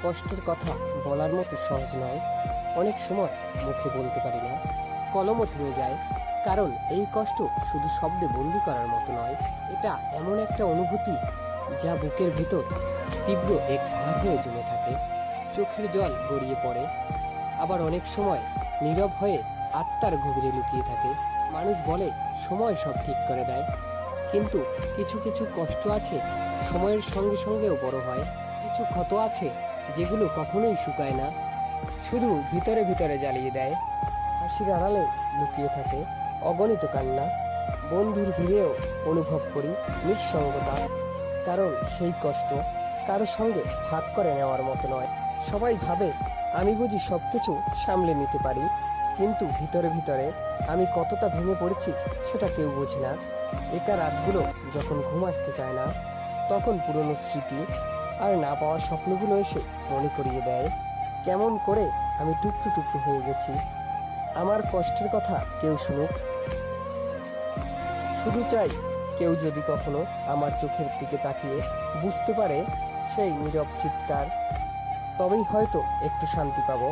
কষ্টের কথা বলার মতো সহজ নয়। অনেক সময় মুখে বলতে পারি না, কলমও থেমে যায়। কারণ এই কষ্ট শুধু শব্দে বন্দি করার মতো নয়, এটা এমন একটা অনুভূতি যা বুকের ভেতর তীব্র এক ভার হয়ে জমে থাকে। চোখের জল গড়িয়ে পড়ে, আবার অনেক সময় নীরব হয়ে আত্মার গভীরে লুকিয়ে থাকে। মানুষ বলে সময় সব ঠিক করে দেয়, কিন্তু কিছু কিছু কষ্ট আছে সময়ের সঙ্গে সঙ্গেও বড় হয়। কিছু ক্ষত আছে যেগুলো কখনোই শুকায় না, শুধু ভিতরে ভিতরে জ্বালিয়ে দেয়। হাসির আড়ালে লুকিয়ে থাকে অগণিত কান্না। বন্ধুর ভিড়েও অনুভব করি নিঃসঙ্গতা, কারণ সেই কষ্ট কারো সঙ্গে ভাগ করে নেওয়ার মতো নয়। সবাই ভাবে আমি বুঝি সবকিছু সামলে নিতে পারি, কিন্তু ভিতরে ভিতরে আমি কতটা ভেঙে পড়েছি সেটা কেউ বোঝে না। একা রাতগুলো যখন ঘুম আসতে চায় না, তখন পুরনো স্মৃতি আর না পাওয়া স্বপ্নগুলো এসে মনে করিয়ে দেয় কেমন করে আমি টুকরো টুকরো হয়ে গেছি। আমার কষ্টের কথা কেউ শুনুক, শুধু চাই কেউ যদি কখনো আমার চোখের দিকে তাকিয়ে বুঝতে পারে সেই নীরব চিৎকার, তবেই হয়তো একটু শান্তি পাবো।